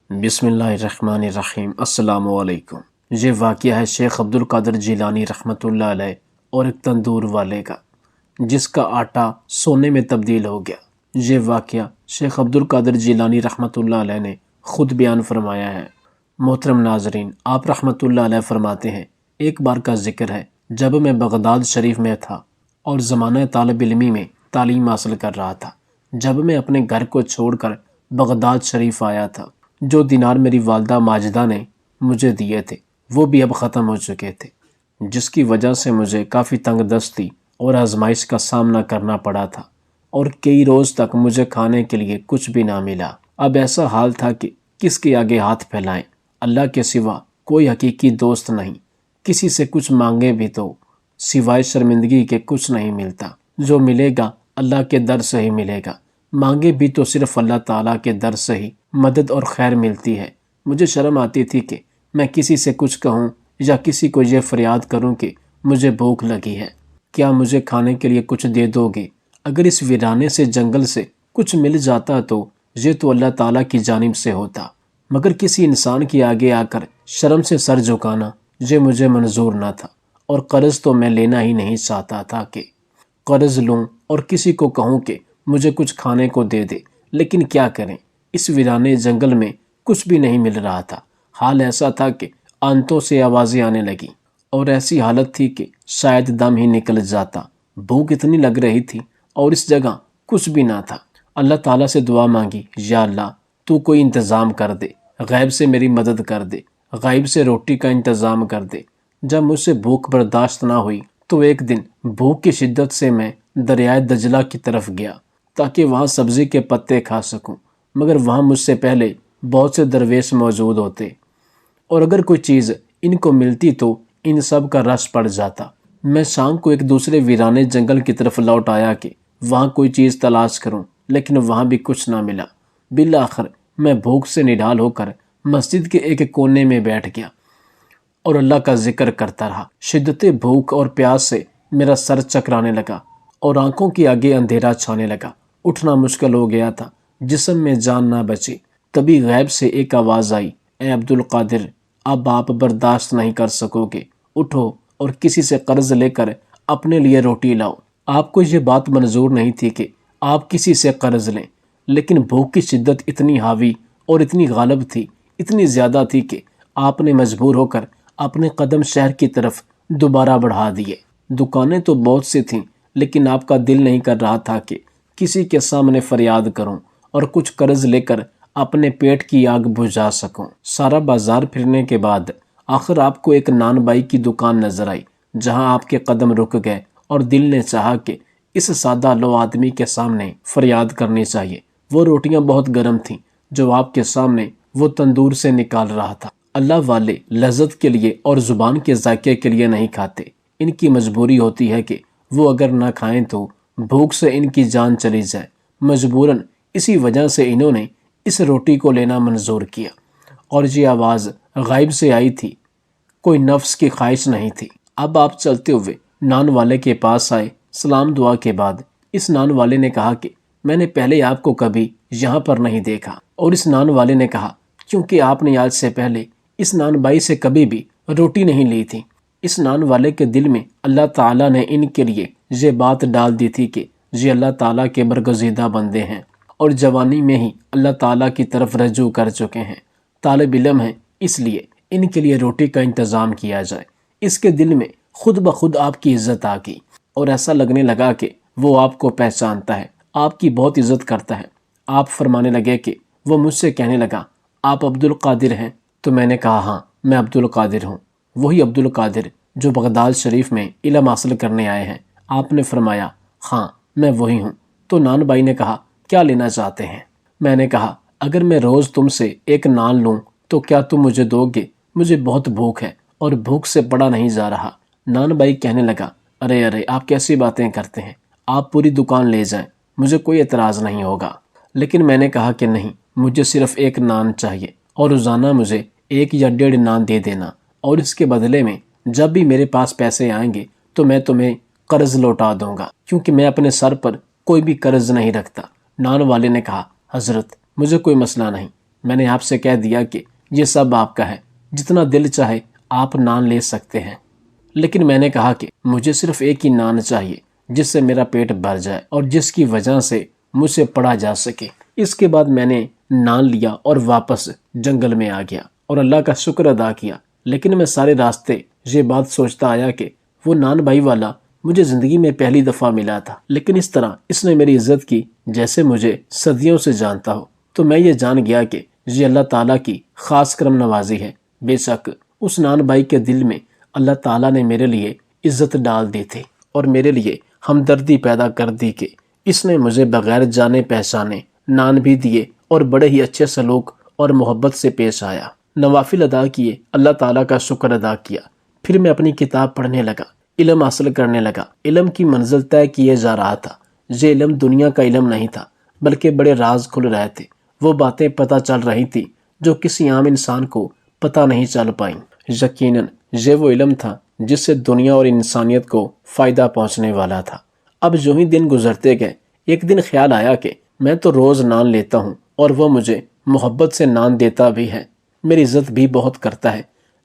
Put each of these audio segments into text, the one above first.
بسم اللہ الرحمن الرحیم۔ السلام علیکم۔ یہ واقعہ ہے شیخ عبد القادر جیلانی رحمۃ اللہ علیہ اور ایک تندور والے کا جس کا آٹا سونے میں تبدیل ہو گیا۔ یہ واقعہ شیخ عبد القادر جیلانی رحمۃ اللہ علیہ نے خود بیان فرمایا ہے۔ محترم ناظرین، آپ رحمۃ اللہ علیہ فرماتے ہیں، ایک بار کا ذکر ہے جب میں بغداد شریف میں تھا اور زمانہ طالب علمی میں تعلیم حاصل کر رہا تھا، جب میں اپنے گھر کو چھوڑ کر بغداد شریف آیا تھا۔ جو دینار میری والدہ ماجدہ نے مجھے دیے تھے وہ بھی اب ختم ہو چکے تھے، جس کی وجہ سے مجھے کافی تنگ دستی اور آزمائش کا سامنا کرنا پڑا تھا اور کئی روز تک مجھے کھانے کے لیے کچھ بھی نہ ملا۔ اب ایسا حال تھا کہ کس کے آگے ہاتھ پھیلائیں، اللہ کے سوا کوئی حقیقی دوست نہیں، کسی سے کچھ مانگے بھی تو سوائے شرمندگی کے کچھ نہیں ملتا، جو ملے گا اللہ کے در سے ہی ملے گا، مانگے بھی تو صرف اللہ تعالیٰ کے در سے ہی مدد اور خیر ملتی ہے۔ مجھے شرم آتی تھی کہ میں کسی سے کچھ کہوں یا کسی کو یہ فریاد کروں کہ مجھے بھوک لگی ہے، کیا مجھے کھانے کے لیے کچھ دے دو گے؟ اگر اس ویرانے سے جنگل سے کچھ مل جاتا تو یہ تو اللہ تعالیٰ کی جانب سے ہوتا، مگر کسی انسان کے آگے آ کر شرم سے سر جھکانا یہ مجھے منظور نہ تھا، اور قرض تو میں لینا ہی نہیں چاہتا تھا کہ قرض لوں اور کسی کو کہوں کہ مجھے کچھ کھانے کو دے دے، لیکن کیا کریں، اس ویرانے جنگل میں کچھ بھی نہیں مل رہا تھا۔ حال ایسا تھا کہ آنتوں سے آوازیں آنے لگیں اور ایسی حالت تھی کہ شاید دم ہی نکل جاتا، بھوک اتنی لگ رہی تھی اور اس جگہ کچھ بھی نہ تھا۔ اللہ تعالیٰ سے دعا مانگی، یا اللہ تو کوئی انتظام کر دے، غیب سے میری مدد کر دے، غیب سے روٹی کا انتظام کر دے۔ جب مجھ سے بھوک برداشت نہ ہوئی تو ایک دن بھوک کی شدت سے میں دریائے دجلہ کی طرف گیا تاکہ وہاں سبزی کے پتے کھا سکوں، مگر وہاں مجھ سے پہلے بہت سے درویش موجود ہوتے اور اگر کوئی چیز ان کو ملتی تو ان سب کا رس پڑ جاتا۔ میں شام کو ایک دوسرے ویرانے جنگل کی طرف لوٹ آیا کہ وہاں کوئی چیز تلاش کروں، لیکن وہاں بھی کچھ نہ ملا۔ بالآخر میں بھوک سے نڈال ہو کر مسجد کے ایک کونے میں بیٹھ گیا اور اللہ کا ذکر کرتا رہا۔ شدت بھوک اور پیاس سے میرا سر چکرانے لگا اور آنکھوں کے آگے اندھیرا چھانے لگا، اٹھنا مشکل ہو گیا تھا، جسم میں جان نہ بچی۔ تبھی غیب سے ایک آواز آئی، اے عبد القادر، اب آپ برداشت نہیں کر سکو گے، اٹھو اور کسی سے قرض لے کر اپنے لیے روٹی لاؤ۔ آپ کو یہ بات منظور نہیں تھی کہ آپ کسی سے قرض لیں، لیکن بھوک کی شدت اتنی حاوی اور اتنی غالب تھی، اتنی زیادہ تھی کہ آپ نے مجبور ہو کر اپنے قدم شہر کی طرف دوبارہ بڑھا دیے۔ دکانیں تو بہت سی تھیں، لیکن آپ کا دل نہیں کر رہا تھا کہ کسی کے سامنے فریاد کروں اور کچھ قرض لے کر اپنے پیٹ کی آگ بجھا سکوں۔ سارا بازار پھرنے کے بعد آخر آپ کو ایک نان بائی کی دکان نظر آئی، جہاں آپ کے قدم رک گئے اور دل نے چاہا کہ اس سادہ لو آدمی کے سامنے فریاد کرنی چاہیے۔ وہ روٹیاں بہت گرم تھیں جو آپ کے سامنے وہ تندور سے نکال رہا تھا۔ اللہ والے لذت کے لیے اور زبان کے ذائقے کے لیے نہیں کھاتے، ان کی مجبوری ہوتی ہے کہ وہ اگر نہ کھائیں تو بھوک سے ان کی جان چلی جائے۔ مجبوراً اسی وجہ سے انہوں نے اس روٹی کو لینا منظور کیا، اور یہ آواز غائب سے آئی تھی، کوئی نفس کی خواہش نہیں تھی۔ اب آپ چلتے ہوئے نان والے کے پاس آئے۔ سلام دعا کے بعد اس نان والے نے کہا کہ میں نے پہلے آپ کو کبھی یہاں پر نہیں دیکھا، اور اس نان والے نے کہا کیونکہ آپ نے آج سے پہلے اس نان بائی سے کبھی بھی روٹی نہیں لی تھی۔ اس نان والے کے دل میں اللہ تعالیٰ نے ان کے لیے یہ بات ڈال دی تھی کہ یہ اللہ تعالیٰ کے برگزیدہ بندے ہیں اور جوانی میں ہی اللہ تعالیٰ کی طرف رجوع کر چکے ہیں، طالب علم ہیں، اس لیے ان کے لیے روٹی کا انتظام کیا جائے۔ اس کے دل میں خود بخود آپ کی عزت آ گئی اور ایسا لگنے لگا کہ وہ آپ کو پہچانتا ہے، آپ کی بہت عزت کرتا ہے۔ آپ فرمانے لگے کہ وہ مجھ سے کہنے لگا، آپ عبد القادر ہیں؟ تو میں نے کہا ہاں، میں عبد القادر ہوں، وہی عبد القادر جو بغداد شریف میں علم حاصل کرنے آئے ہیں۔ آپ نے فرمایا ہاں میں وہی ہوں۔ تو نان بھائی نے کہا کیا لینا چاہتے ہیں؟ میں نے کہا اگر میں روز تم سے ایک نان لوں تو کیا تم مجھے دو گے؟ مجھے بہت بھوک ہے اور بھوک سے پڑا نہیں جا رہا۔ نان بھائی کہنے لگا ارے آپ کیسی باتیں کرتے ہیں، آپ پوری دکان لے جائیں، مجھے کوئی اعتراض نہیں ہوگا۔ لیکن میں نے کہا کہ نہیں، مجھے صرف ایک نان چاہیے اور روزانہ مجھے 1 یا 1.5 نان دے دینا، اور اس کے بدلے میں جب بھی میرے پاس پیسے آئیں گے تو میں تمہیں قرض لوٹا دوں گا، کیونکہ میں اپنے سر پر کوئی بھی قرض نہیں رکھتا۔ نان والے نے کہا حضرت مجھے کوئی مسئلہ نہیں، میں نے آپ سے کہہ دیا کہ یہ سب آپ کا ہے، جتنا دل چاہے آپ نان لے سکتے ہیں، لیکن میں نے کہا کہ مجھے صرف ایک ہی نان چاہیے جس سے میرا پیٹ بھر جائے اور جس کی وجہ سے مجھ سے پڑھا جا سکے۔ اس کے بعد میں نے نان لیا اور واپس جنگل میں آ گیا اور اللہ کا شکر ادا کیا۔ لیکن میں سارے راستے یہ بات سوچتا آیا کہ وہ نان بھائی والا مجھے زندگی میں پہلی دفعہ ملا تھا، لیکن اس طرح اس نے میری عزت کی جیسے مجھے صدیوں سے جانتا ہو۔ تو میں یہ جان گیا کہ یہ اللہ تعالیٰ کی خاص کرم نوازی ہے۔ بے شک اس نان بھائی کے دل میں اللہ تعالیٰ نے میرے لیے عزت ڈال دی تھی اور میرے لیے ہمدردی پیدا کر دی کہ اس نے مجھے بغیر جانے پہچانے نان بھی دیے اور بڑے ہی اچھے سلوک اور محبت سے پیش آیا۔ نوافل ادا کیے، اللہ تعالیٰ کا شکر ادا کیا۔ پھر میں اپنی کتاب پڑھنے لگا، علم حاصل کرنے لگا۔ علم کی منزل طے کیے جا رہا تھا۔ یہ علم دنیا کا علم نہیں تھا، بلکہ بڑے راز کھل رہے تھے۔ وہ باتیں پتہ چل رہی تھی جو کسی عام انسان کو پتہ نہیں چل پائیں۔ یقیناً یہ وہ علم تھا جس سے دنیا اور انسانیت کو فائدہ پہنچنے والا تھا۔ اب جو ہی دن گزرتے گئے، ایک دن خیال آیا کہ میں تو روز نان لیتا ہوں اور وہ مجھے محبت سے نان دیتا بھی ہے، میری عزت بھی بہت کرتا ہے،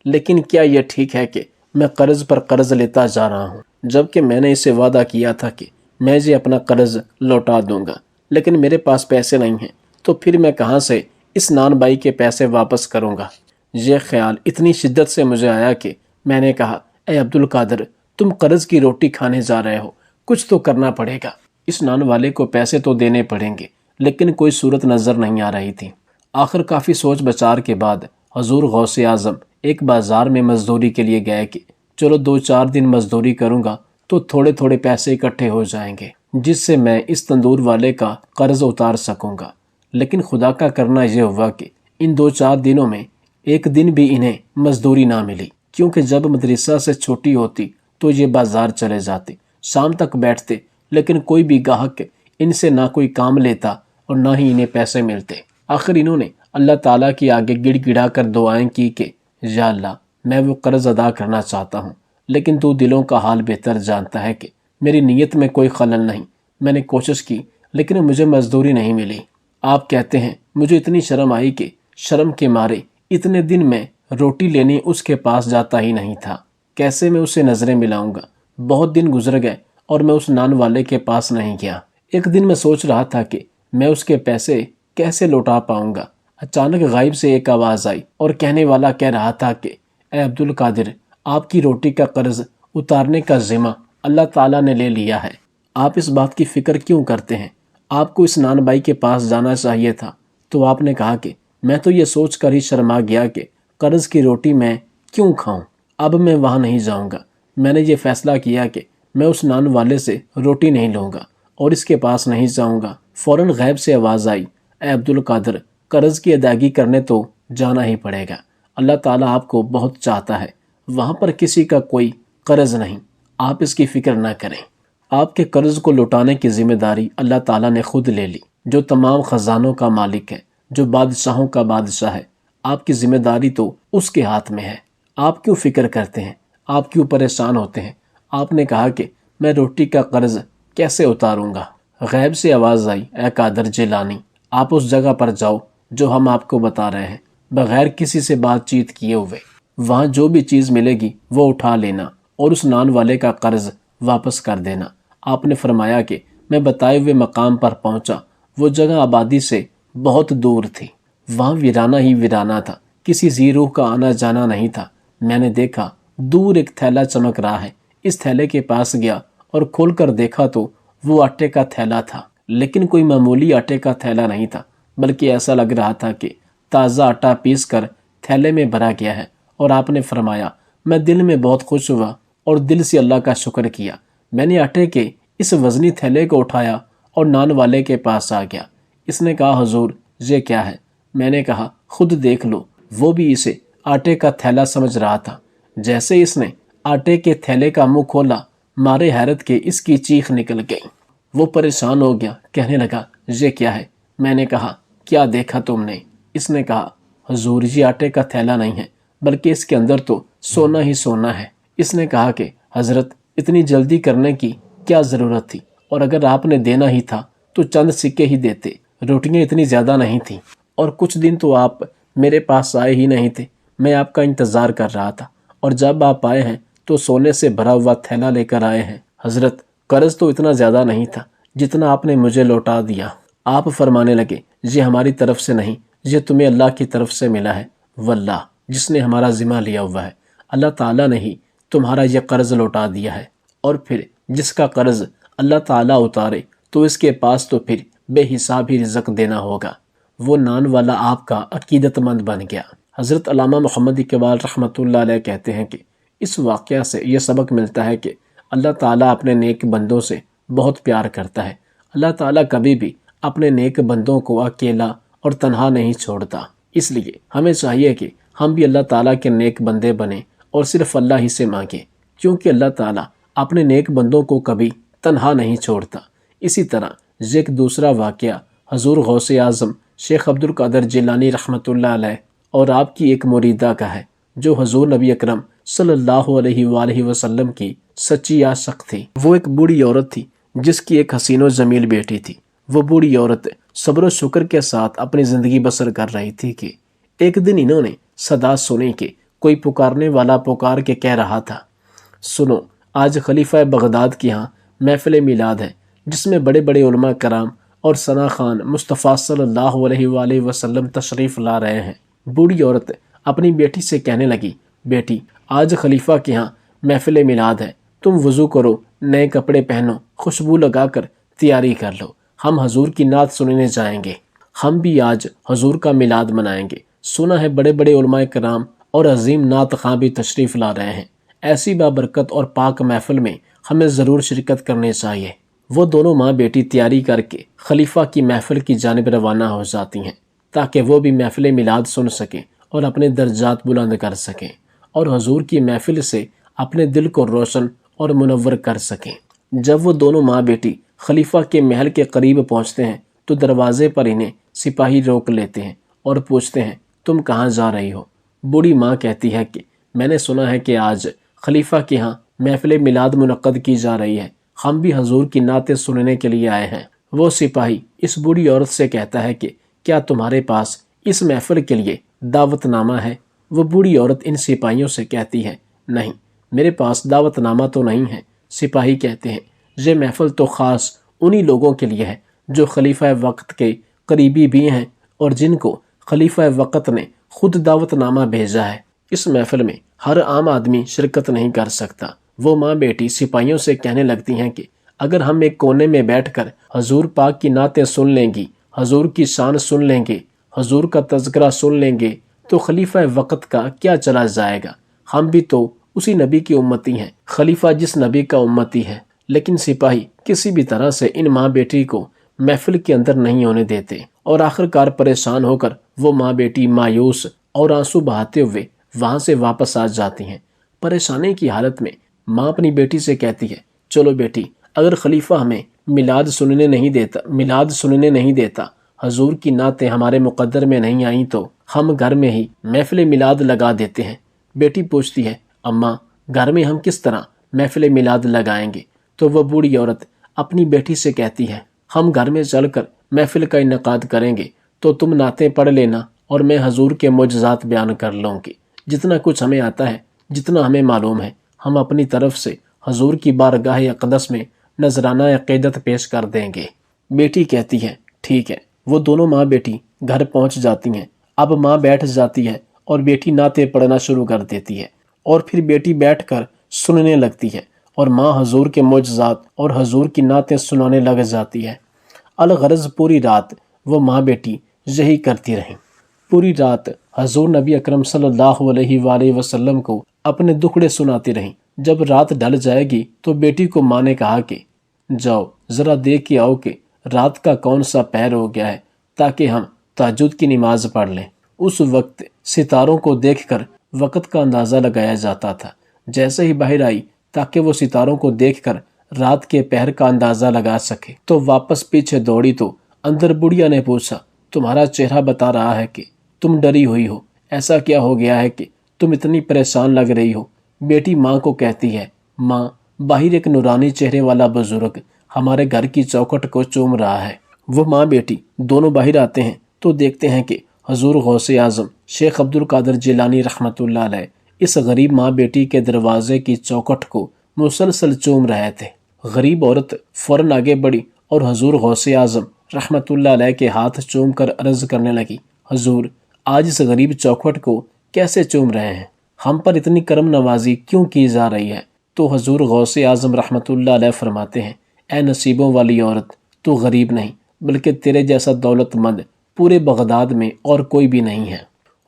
لیکن کیا یہ ٹھیک ہے کہ میں قرض پر قرض لیتا جا رہا ہوں، جبکہ میں نے اسے وعدہ کیا تھا کہ میں یہ اپنا قرض لوٹا دوں گا، لیکن میرے پاس پیسے نہیں ہیں، تو پھر میں کہاں سے اس نان بائی کے پیسے واپس کروں گا؟ یہ خیال اتنی شدت سے مجھے آیا کہ میں نے کہا، اے عبد القادر، تم قرض کی روٹی کھانے جا رہے ہو، کچھ تو کرنا پڑے گا۔ اس نان والے کو پیسے تو دینے پڑیں گے، لیکن کوئی صورت نظر نہیں آ رہی تھی۔ آخر کافی سوچ بچار کے بعد حضور غوث اعظم ایک بازار میں مزدوری کے لیے گئے کہ چلو 2-4 دن مزدوری کروں گا تو تھوڑے تھوڑے پیسے اکٹھے ہو جائیں گے جس سے میں اس تندور والے کا قرض اتار سکوں گا۔ لیکن خدا کا کرنا یہ ہوا کہ ان 2-4 دنوں میں ایک دن بھی انہیں مزدوری نہ ملی، کیونکہ جب مدرسہ سے چھٹی ہوتی تو یہ بازار چلے جاتے، شام تک بیٹھتے، لیکن کوئی بھی گاہک ان سے نہ کوئی کام لیتا اور نہ ہی انہیں پیسے ملتے۔ آخر انہوں نے اللہ تعالیٰ کی آگے گڑ گڑا کر دعائیں کی کہ یا اللہ، میں وہ قرض ادا کرنا چاہتا ہوں، لیکن تو دلوں کا حال بہتر جانتا ہے کہ میری نیت میں کوئی خلل نہیں۔ میں نے کوشش کی لیکن مجھے مزدوری نہیں ملی۔ آپ کہتے ہیں مجھے اتنی شرم آئی کہ شرم کے مارے اتنے دن میں روٹی لینے اس کے پاس جاتا ہی نہیں تھا۔ کیسے میں اسے نظریں ملاؤں گا؟ بہت دن گزر گئے اور میں اس نان والے کے پاس نہیں گیا۔ ایک دن میں سوچ رہا تھا کہ میں اس کے پیسے کیسے لوٹا پاؤں گا۔ اچانک غائب سے ایک آواز آئی اور کہنے والا کہہ رہا تھا کہ اے عبد القادر، آپ کی روٹی کا قرض اتارنے کا ذمہ اللہ تعالیٰ نے لے لیا ہے۔ آپ اس بات کی فکر کیوں کرتے ہیں؟ آپ کو اس نان بائی کے پاس جانا چاہیے تھا۔ تو آپ نے کہا کہ میں تو یہ سوچ کر ہی شرما گیا کہ قرض کی روٹی میں کیوں کھاؤں، اب میں وہاں نہیں جاؤں گا۔ میں نے یہ فیصلہ کیا کہ میں اس نان والے سے روٹی نہیں لوں گا اور اس کے پاس نہیں جاؤں گا۔ فوراً غیب سے آواز آئی، اے عبد القادر، قرض کی ادائیگی کرنے تو جانا ہی پڑے گا۔ اللہ تعالیٰ آپ کو بہت چاہتا ہے، وہاں پر کسی کا کوئی قرض نہیں، آپ اس کی فکر نہ کریں۔ آپ کے قرض کو لوٹانے کی ذمہ داری اللہ تعالیٰ نے خود لے لی، جو تمام خزانوں کا مالک ہے، جو بادشاہوں کا بادشاہ ہے۔ آپ کی ذمہ داری تو اس کے ہاتھ میں ہے۔ آپ کیوں فکر کرتے ہیں؟ آپ کیوں پریشان ہوتے ہیں؟ آپ نے کہا کہ میں روٹی کا قرض کیسے اتاروں گا؟ غیب سے آواز آئی، اے قادر جیلانی، آپ اس جگہ پر جاؤ جو ہم آپ کو بتا رہے ہیں، بغیر کسی سے بات چیت کیے ہوئے۔ وہاں جو بھی چیز ملے گی وہ اٹھا لینا اور اس نان والے کا قرض واپس کر دینا۔ آپ نے فرمایا کہ میں بتائے ہوئے مقام پر پہنچا۔ وہ جگہ آبادی سے بہت دور تھی، وہاں ویرانہ ہی ویرانہ تھا، کسی ذی روح کا آنا جانا نہیں تھا۔ میں نے دیکھا دور ایک تھیلا چمک رہا ہے۔ اس تھیلے کے پاس گیا اور کھول کر دیکھا تو وہ آٹے کا تھیلا تھا، لیکن کوئی معمولی آٹے کا تھیلا نہیں تھا، بلکہ ایسا لگ رہا تھا کہ تازہ آٹا پیس کر تھیلے میں بھرا گیا ہے۔ اور آپ نے فرمایا، میں دل میں بہت خوش ہوا اور دل سے اللہ کا شکر کیا۔ میں نے آٹے کے اس وزنی تھیلے کو اٹھایا اور نان والے کے پاس آ گیا۔ اس نے کہا، حضور یہ کیا ہے؟ میں نے کہا، خود دیکھ لو۔ وہ بھی اسے آٹے کا تھیلا سمجھ رہا تھا۔ جیسے اس نے آٹے کے تھیلے کا منہ کھولا، مارے حیرت کے اس کی چیخ نکل گئی۔ وہ پریشان ہو گیا، کہنے لگا، یہ کیا ہے؟ میں نے کہا، کیا دیکھا تم نے؟ اس نے کہا، حضور یہ آٹے کا تھیلا نہیں ہے، بلکہ اس کے اندر تو سونا ہی سونا ہے۔ اس نے کہا کہ حضرت، اتنی جلدی کرنے کی کیا ضرورت تھی؟ اور اگر آپ نے دینا ہی تھا تو چند سکے ہی دیتے، روٹیاں اتنی زیادہ نہیں تھیں۔ اور کچھ دن تو آپ میرے پاس آئے ہی نہیں تھے، میں آپ کا انتظار کر رہا تھا، اور جب آپ آئے ہیں تو سونے سے بھرا ہوا تھیلا لے کر آئے ہیں۔ حضرت، قرض تو اتنا زیادہ نہیں تھا جتنا آپ نے مجھے لوٹا دیا۔ آپ فرمانے لگے، یہ ہماری طرف سے نہیں، یہ تمہیں اللہ کی طرف سے ملا ہے، واللہ جس نے ہمارا ذمہ لیا ہوا ہے، اللہ تعالیٰ نے ہی تمہارا یہ قرض لوٹا دیا ہے، اور پھر جس کا قرض اللہ تعالیٰ اتارے تو اس کے پاس تو پھر بے حساب ہی رزق دینا ہوگا۔ وہ نان والا آپ کا عقیدت مند بن گیا۔ حضرت علامہ محمد اقبال رحمۃ اللہ علیہ کہتے ہیں کہ اس واقعہ سے یہ سبق ملتا ہے کہ اللہ تعالیٰ اپنے نیک بندوں سے بہت پیار کرتا ہے۔ اللہ تعالیٰ کبھی بھی اپنے نیک بندوں کو اکیلا اور تنہا نہیں چھوڑتا۔ اس لیے ہمیں چاہیے کہ ہم بھی اللہ تعالیٰ کے نیک بندے بنیں اور صرف اللہ ہی سے مانگیں، کیونکہ اللہ تعالیٰ اپنے نیک بندوں کو کبھی تنہا نہیں چھوڑتا۔ اسی طرح ایک دوسرا واقعہ حضور غوث اعظم شیخ عبد القادر جیلانی رحمۃ اللہ علیہ اور آپ کی ایک مریدہ کا ہے، جو حضور نبی اکرم صلی اللہ علیہ وآلہ وسلم کی سچی عاشق تھی۔ وہ ایک بوڑھی عورت تھی جس کی ایک حسین و جمیل بیٹی تھی۔ وہ بوڑھی عورت صبر و شکر کے ساتھ اپنی زندگی بسر کر رہی تھی کہ ایک دن انہوں نے صدا سنی کہ کوئی پکارنے والا پکار کے کہہ رہا تھا، سنو، آج خلیفہ بغداد کی ہاں محفل میلاد ہے، جس میں بڑے بڑے علماء کرام اور ثنا خان مصطفیٰ صلی اللہ علیہ وآلہ وسلم تشریف لا رہے ہیں۔ بوڑھی عورت اپنی بیٹی سے کہنے لگی، بیٹی، آج خلیفہ کے ہاں محفل میلاد ہے، تم وضو کرو، نئے کپڑے پہنو، خوشبو لگا کر تیاری کر لو، ہم حضور کی نعت سننے جائیں گے۔ ہم بھی آج حضور کا میلاد منائیں گے، سنا ہے بڑے بڑے علماء کرام اور عظیم نعت خواں بھی تشریف لا رہے ہیں، ایسی بابرکت اور پاک محفل میں ہمیں ضرور شرکت کرنی چاہیے۔ وہ دونوں ماں بیٹی تیاری کر کے خلیفہ کی محفل کی جانب روانہ ہو جاتی ہیں، تاکہ وہ بھی محفل میلاد سن سکیں اور اپنے درجات بلند کر سکیں، اور حضور کی محفل سے اپنے دل کو روشن اور منور کر سکیں۔ جب وہ دونوں ماں بیٹی خلیفہ کے محل کے قریب پہنچتے ہیں تو دروازے پر انہیں سپاہی روک لیتے ہیں اور پوچھتے ہیں، تم کہاں جا رہی ہو؟ بوڑھی ماں کہتی ہے کہ میں نے سنا ہے کہ آج خلیفہ کے ہاں محفل میلاد منعقد کی جا رہی ہے، ہم بھی حضور کی نعتیں سننے کے لیے آئے ہیں۔ وہ سپاہی اس بوڑھی عورت سے کہتا ہے کہ کیا تمہارے پاس اس محفل کے لیے دعوت نامہ ہے؟ وہ بوڑھی عورت ان سپاہیوں سے کہتی ہے، نہیں، میرے پاس دعوت نامہ تو نہیں ہے۔ سپاہی کہتے ہیں، یہ محفل تو خاص انہی لوگوں کے لیے ہے جو خلیفہ وقت کے قریبی بھی ہیں اور جن کو خلیفہ وقت نے خود دعوت نامہ بھیجا ہے۔ اس محفل میں ہر عام آدمی شرکت نہیں کر سکتا۔ وہ ماں بیٹی سپاہیوں سے کہنے لگتی ہیں کہ اگر ہم ایک کونے میں بیٹھ کر حضور پاک کی نعتیں سن لیں گی، حضور کی شان سن لیں گے، حضور کا تذکرہ سن لیں گے، تو خلیفہ وقت کا کیا چلا جائے گا؟ ہم بھی تو اسی نبی کی امتی ہیں، خلیفہ جس نبی کا امتی ہے۔ لیکن سپاہی کسی بھی طرح سے ان ماں بیٹی کو محفل کے اندر نہیں ہونے دیتے، اور آخرکار پریشان ہو کر وہ ماں بیٹی مایوس اور آنسو بہاتے ہوئے وہاں سے واپس آ جاتی ہیں۔ پریشانی کی حالت میں ماں اپنی بیٹی سے کہتی ہے، چلو بیٹی، اگر خلیفہ ہمیں میلاد سننے نہیں دیتا، حضور کی نعتیں ہمارے مقدر میں نہیں آئیں تو ہم گھر میں ہی محفل میلاد لگا دیتے ہیں۔ بیٹی پوچھتی ہے، اماں، گھر میں ہم کس طرح محفل میلاد لگائیں گے؟ تو وہ بوڑھی عورت اپنی بیٹی سے کہتی ہے، ہم گھر میں چل کر محفل کا انعقاد کریں گے تو تم نعتیں پڑھ لینا اور میں حضور کے معجزات بیان کر لوں گی۔ جتنا کچھ ہمیں آتا ہے، جتنا ہمیں معلوم ہے، ہم اپنی طرف سے حضور کی بارگاہ اقدس میں نذرانہ عقیدت پیش کر دیں گے۔ بیٹی کہتی ہے، ٹھیک ہے۔ وہ دونوں ماں بیٹی گھر پہنچ جاتی ہیں۔ اب ماں بیٹھ جاتی ہے اور بیٹی نعتیں پڑھنا شروع کر دیتی ہے، اور پھر بیٹی بیٹھ کر سننے لگتی ہے، اور ماں حضور کے معجزات اور حضور کی نعتیں سنانے لگ جاتی ہے۔ الغرض پوری رات وہ ماں بیٹی یہی کرتی رہیں۔ پوری رات حضور نبی اکرم صلی اللہ علیہ وآلہ وسلم کو اپنے دکھڑے سناتی رہیں۔ جب رات ڈھل جائے گی تو بیٹی کو ماں نے کہا کہ جاؤ ذرا دیکھ کے آؤ کہ رات کا کون سا پہر ہو گیا ہے، تاکہ ہم تہجد کی نماز پڑھ لیں۔ اس وقت ستاروں کو دیکھ کر وقت کا اندازہ لگایا جاتا تھا۔ جیسے ہی باہر آئی تاکہ وہ ستاروں کو دیکھ کر رات کے پہر کا اندازہ لگا سکے تو واپس پیچھے دوڑی تو اندر بڑھیا نے پوچھا، تمہارا چہرہ بتا رہا ہے کہ تم ڈری ہوئی ہو، ایسا کیا ہو گیا ہے کہ تم اتنی پریشان لگ رہی ہو؟ بیٹی ماں کو کہتی ہے، ماں، باہر ایک نورانی چہرے والا بزرگ ہمارے گھر کی چوکھٹ کو چوم رہا ہے۔ وہ ماں بیٹی دونوں باہر آتے ہیں تو دیکھتے ہیں کہ حضور غوث اعظم شیخ عبد القادر جیلانی رحمۃ اللہ علیہ اس غریب ماں بیٹی کے دروازے کی چوکھٹ کو مسلسل چوم رہے تھے۔ غریب عورت فوراً آگے بڑھی اور حضور غوث اعظم رحمۃ اللہ علیہ کے ہاتھ چوم کر عرض کرنے لگی، حضور آج اس غریب چوکھٹ کو کیسے چوم رہے ہیں؟ ہم پر اتنی کرم نوازی کیوں کی جا رہی ہے؟ تو حضور غوث اعظم رحمۃ اللہ علیہ فرماتے ہیں، اے نصیبوں والی عورت، تو غریب نہیں بلکہ تیرے جیسا دولت مند پورے بغداد میں اور کوئی بھی نہیں ہے۔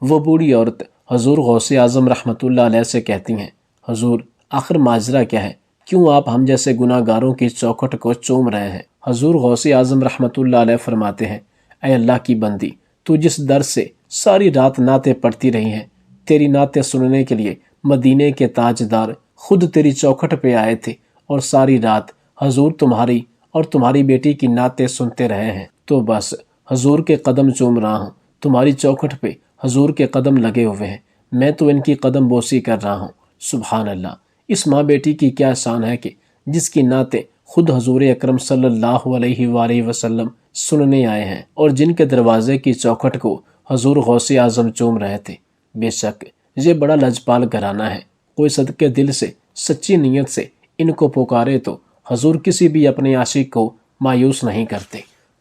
وہ بوڑھی عورت حضور غوث اعظم رحمۃ اللہ علیہ سے کہتی ہیں، حضور آخر ماجرا کیا ہے؟ کیوں آپ ہم جیسے گناہ گاروں کی چوکھٹ کو چوم رہے ہیں؟ حضور غوث اعظم رحمۃ اللہ علیہ فرماتے ہیں، اے اللہ کی بندی، تو جس در سے ساری رات نعتیں پڑھتی رہی ہیں، تیری نعتیں سننے کے لیے مدینے کے تاجدار خود تیری چوکھٹ پہ آئے تھے اور ساری رات حضور تمہاری اور تمہاری بیٹی کی نعتیں سنتے رہے ہیں، تو بس حضور کے قدم چوم رہا ہوں، تمہاری چوکھٹ پہ حضور کے قدم لگے ہوئے ہیں، میں تو ان کی قدم بوسی کر رہا ہوں۔ سبحان اللہ، اس ماں بیٹی کی کیا شان ہے کہ جس کی نعتیں خود حضور اکرم صلی اللہ علیہ وآلہ وسلم سننے آئے ہیں اور جن کے دروازے کی چوکھٹ کو حضور غوث اعظم چوم رہے تھے۔ بے شک یہ بڑا لجپال گھرانہ ہے، کوئی صدقے دل سے سچی نیت سے ان کو پکارے تو حضور کسی بھی اپنے عاشق کو مایوس نہیں کرتے۔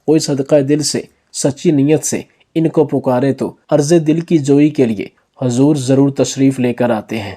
کوئی صدقہ دل سے سچی نیت سے ان کو پکارے تو عرض دل کی جوئی کے لیے حضور ضرور تشریف لے کر آتے ہیں۔